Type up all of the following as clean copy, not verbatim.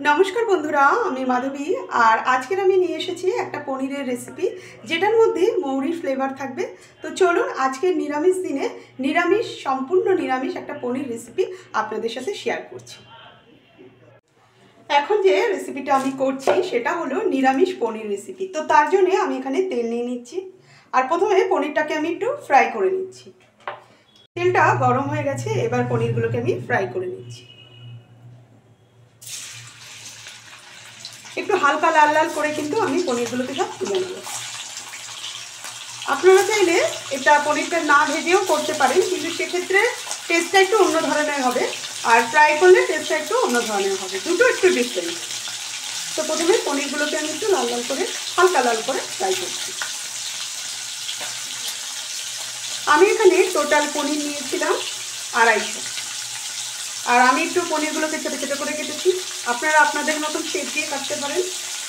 नमस्कार बंधुरा आमी माधवी और आजकेर आमी निये एसेछि एकटा पनीरेर रेसिपि जेटार मध्य मौरिर फ्लेवर थाकबे। तो चलुन आजकेर निरामिष दिने निरामिष सम्पूर्ण निरामिष एकटा पनीर रेसिपि आपनादेर साथे शेयार करछि। एखन जे रेसिपिटा आमी करछि सेटा हलो निरामिष पनीर रेसिपि। तो तार जोन्नो आमी एखाने तेल निये निচ্ছি और प्रथमे पनीरटाके आमी एकटु फ्राई करे निচ্ছি। तेलटा गरम हये गेছে, एबार पनीरगुलोके आमी फ्राई करे निচ্ছি। একটু হালকা লাল লাল করে কিন্তু আমি পনিরগুলোকে সব তুলে নেব। আপনারা চাইলে এটা পনিরটা না ভেজেও করতে পারেন, কিন্তু সেক্ষেত্রে টেস্টটা একটু অন্য ধরনের হবে, আর ফ্রাই করলে টেস্টটা একটু অন্য ধরনের হবে, দুটো একটু ডিফারেন্ট। তো প্রথমে পনিরগুলোকে আমি একটু লাল লাল করে হালকা লাল করে ফ্রাই করছি। আমি এখানে টোটাল পনির নিয়েছিলাম 250, और आमी एकटू पनीरगुलोके छोटो छोटो करे केटेছি। আপনারা আপনাদের মতন শেপ দিয়ে কাটতে পারেন,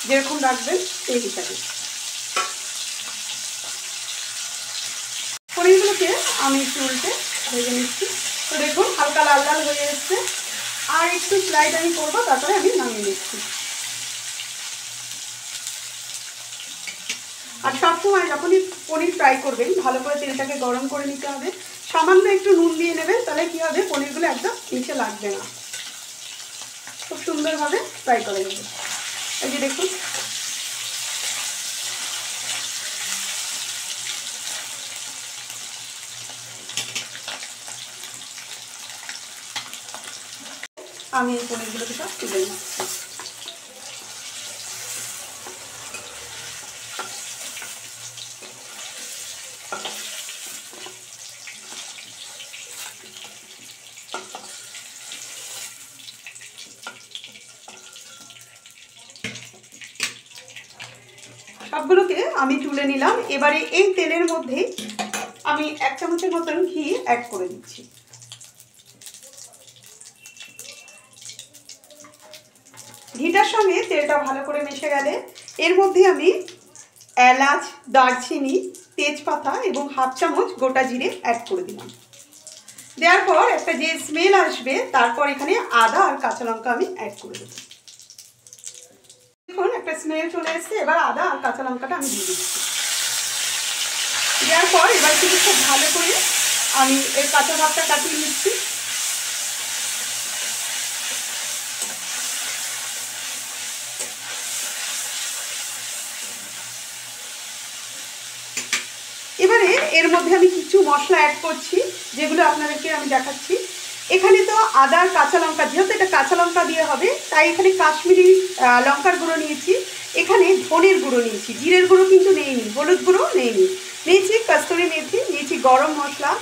যেরকম রাখবেন সেই হিসাবে। পনিরগুলোকে আমি একটু উল্টে ভেজে নিচ্ছি। তো দেখুন হালকা লাল লাল হয়ে এসেছে, আর একটু স্লাইড আমি করব, তারপরে আমি নামিয়ে নিচ্ছি। আর সবসময় যখনই পনির ফ্রাই করবেন ভালো করে তেলটাকে গরম করে নিতে হবে। সামান্য একটু নুন দিয়ে নেবেন, তাহলে কি হবে পনিরগুলো একদম নিচে লাগবে না, খুব সুন্দরভাবে ফ্রাই করে নেবেন। এই যে দেখুন আমি এই পনিরগুলোকে সব তুলে নিচ্ছি। সবগুলোকে আমি তুলে নিলাম। এবারে এই তেলের মধ্যে আমি 1 চামচের মতন ঘি অ্যাড করে দিচ্ছি। ঘিটার সঙ্গে তেলটা ভালো করে মিশে গেলে এর মধ্যে আমি এলাচ, দারচিনি, তেজপাতা এবং 1/2 চামচ গোটা জিরে অ্যাড করে দিলাম। দেওয়ার পর একটা যে স্মেল আসবে, তারপর এখানে আদা আর কাঁচা লঙ্কা আমি অ্যাড করে দেব। দেখুন একটা স্মেল চলে এসেছে, এবার আদা আর কাঁচা লঙ্কাটা আমি দিয়ে দিচ্ছি। দেওয়ার পর এবার কিন্তু খুব ভালো করে আমি এর কাঁচা ভাবটা কাটিয়ে নিচ্ছি। এবারে এর মধ্যে আমি কিছু মশলা অ্যাড করছি, যেগুলো আপনাদেরকে আমি দেখাচ্ছি। এখানে তো আদা আর কাঁচা লঙ্কা, যেহেতু এটা কাঁচা লঙ্কা দিয়ে হবে, তাই এখানে কাশ্মীরি লঙ্কার গুঁড়ো নিয়েছি, এখানে ধনের গুঁড়ো নিয়েছি, জিরের গুঁড়ো কিন্তু নেইনি, হলুদ গুঁড়ো নেইনি, নিয়েছি কস্তুরি মেথি, নিয়েছি গরম মশলা,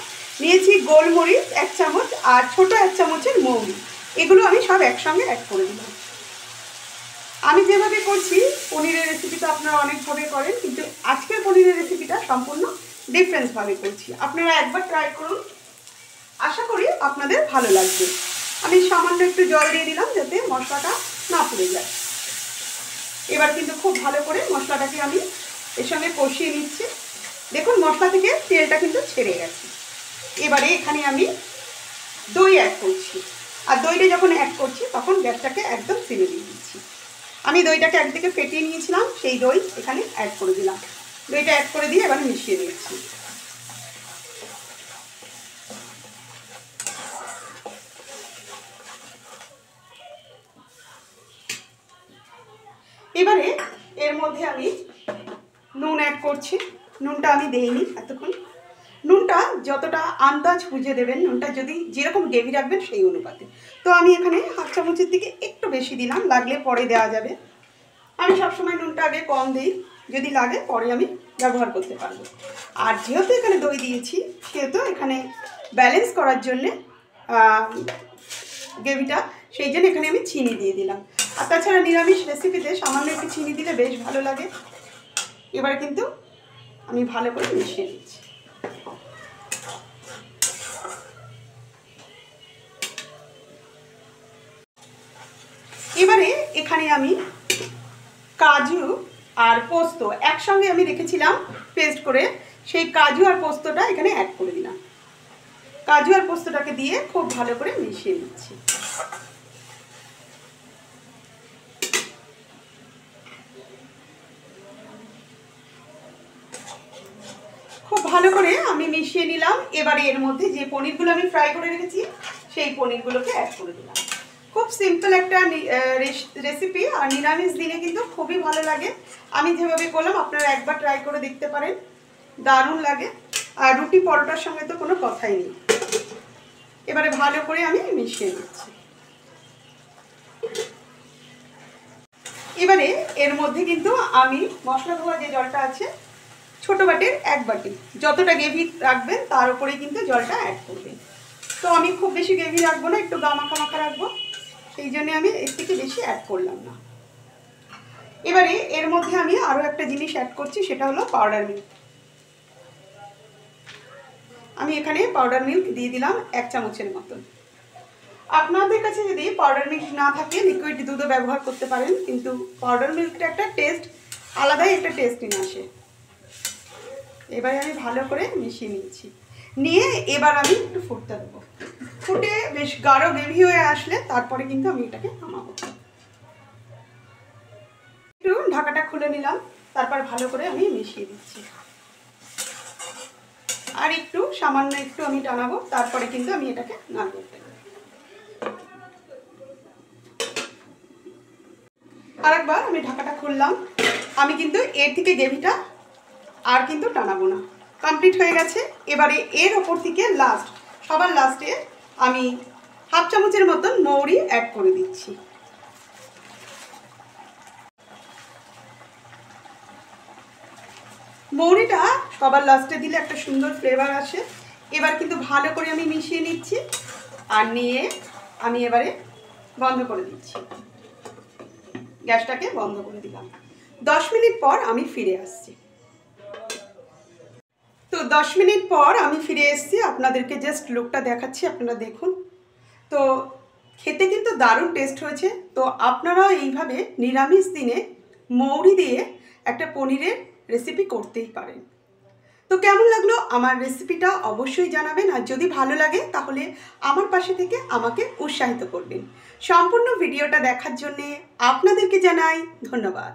নিয়েছি গোলমরিচ 1 চামচ আর ছোট 1 চামচের মৌরি। এগুলো আমি সব একসঙ্গে অ্যাড করে দিলাম। আমি যেভাবে করছি পনিরের রেসিপি তো আপনারা অনেকভাবে করেন, কিন্তু আজকের পনিরের রেসিপিটা সম্পূর্ণ ডিফারেন্টভাবে করছি। আপনারা একবার ট্রাই করুন, আশা করি আপনাদের ভালো লাগবে। আমি সামান্য একটু জল দিয়ে দিলাম যাতে মশলাটা না পুড়ে যায়। এবার কিন্তু খুব ভালো করে মশলাটাকে আমি এর সঙ্গে কষিয়ে নিচ্ছি। দেখুন মশলা থেকে তেলটা কিন্তু ছেড়ে গেছে। এবারে এখানে আমি দই অ্যাড করছি, আর দইটা যখন অ্যাড করছি তখন গ্যাসটাকে একদম সিমে দিয়ে দিচ্ছি। আমি দইটাকে একদিকে ফেটিয়ে নিয়েছিলাম, সেই দই এখানে অ্যাড করে দিলাম। দইটা অ্যাড করে দিয়ে এবার মিশিয়ে নিচ্ছি। এবারে এর মধ্যে আমি নুন অ্যাড করছি। নুনটা আমি দেইনি এতক্ষণ। নুনটা যতটা আন্দাজ বুঝে দেবেন, নুনটা যদি যেরকম গ্রেভি রাখবেন সেই অনুপাতে। তো আমি এখানে 1/2 চামচের দিকে একটু বেশি দিলাম, লাগলে পরে দেওয়া যাবে। আমি সবসময় নুনটা আগে কম দিই, যদি লাগে পরে আমি ব্যবহার করতে পারবো। আর যেহেতু এখানে দই দিয়েছি, সেহেতু এখানে ব্যালেন্স করার জন্যে গ্রেভিটা, সেই জন্য এখানে আমি চিনি দিয়ে দিলাম। আর তাছাড়া নিরামিষ রেসিপিতে সামান্য একটু চিনি দিলে বেশ ভালো লাগে। এবার কিন্তু আমি ভালো করে মিশিয়ে দিচ্ছি। এবারে এখানে আমি কাজু আর পোস্ত একসঙ্গে আমি রেখেছিলাম পেস্ট করে, সেই কাজু আর পোস্তটা এখানে অ্যাড করে দিলাম। কাজু আর পোস্তটাকে দিয়ে খুব ভালো করে মিশিয়ে নিচ্ছি। ভালো করে আমি মিশিয়ে নিলাম। এবারে এর মধ্যে যে পনিরগুলো আমি ফ্রাই করে রেখেছি সেই পনিরগুলোকে অ্যাড করে দিলাম। খুব সিম্পল একটা রেসিপি, আর নিরামিষ দিনে কিন্তু খুবই ভালো লাগে। আমি যেভাবে করলাম আপনারা একবার ট্রাই করে দেখতে পারেন, দারুণ লাগে। আর রুটি পরোটার সঙ্গে তো কোনো কথাই নেই। এবারে ভালো করে আমি মিশিয়ে নিচ্ছি। এবারে এর মধ্যে কিন্তু আমি মশলা ধোয়া যে জলটা আছে ছোট বাটির 1 বাটি, যতটা গ্রেভি রাখবেন তার উপরেই কিন্তু জলটা অ্যাড করবেন। তো আমি খুব বেশি গ্রেভি রাখবো না, একটু গামাখা মাখা রাখবো, সেই জন্য আমি এর থেকে বেশি অ্যাড করলাম না। এবারে এর মধ্যে আমি আরও একটা জিনিস অ্যাড করছি, সেটা হলো পাউডার মিল্ক। আমি এখানে পাউডার মিল্ক দিয়ে দিলাম 1 চামচের মতন। আপনাদের কাছে যদি পাউডার মিল্ক না থাকে লিকুইড দুধও ব্যবহার করতে পারেন, কিন্তু পাউডার মিল্কটা একটা টেস্ট, আলাদাই একটা টেস্ট নিয়ে আসে। এবারে আমি ভালো করে মিশিয়ে নিচ্ছি, নিয়ে এবার আমি একটু ফুটতে দেবো। ফুটে বেশ গাঢ় গ্রেভি হয়ে আসলে তারপরে কিন্তু আমি এটাকে নামাবো। একটু ঢাকাটা খুলে নিলাম, তারপর ভালো করে আমি মিশিয়ে দিচ্ছি। আর একটু সামান্য একটু আমি টানাবো, তারপরে কিন্তু আমি এটাকে নামিয়ে দেবো। আরেকবার আমি ঢাকাটা খুললাম। আমি কিন্তু এর থেকে গ্রেভিটা আর কিন্তু টানাবো না, কমপ্লিট হয়ে গেছে। এবারে এর ওপর থেকে সবার লাস্টে আমি 1/2 চামচের মতন মৌরি অ্যাড করে দিচ্ছি। মৌরিটা সবার লাস্টে দিলে একটা সুন্দর ফ্লেভার আসে। এবার কিন্তু ভালো করে আমি মিশিয়ে নিচ্ছি, আর নিয়ে আমি এবারে বন্ধ করে দিচ্ছি। গ্যাসটাকে বন্ধ করে দিলাম। 10 মিনিট পর আমি ফিরে আসছি। তো 10 মিনিট পর আমি ফিরে এসেছি, আপনাদেরকে জাস্ট লুকটা দেখাচ্ছি, আপনারা দেখুন। তো খেতে কিন্তু দারুণ টেস্ট হয়েছে। তো আপনারাও এইভাবে নিরামিষ দিনে মৌরি দিয়ে একটা পনিরের রেসিপি করতেই পারেন। তো কেমন লাগলো আমার রেসিপিটা অবশ্যই জানাবেন, আর যদি ভালো লাগে তাহলে আমার পাশে থেকে আমাকে উৎসাহিত করবেন। সম্পূর্ণ ভিডিওটা দেখার জন্যে আপনাদেরকে জানাই ধন্যবাদ।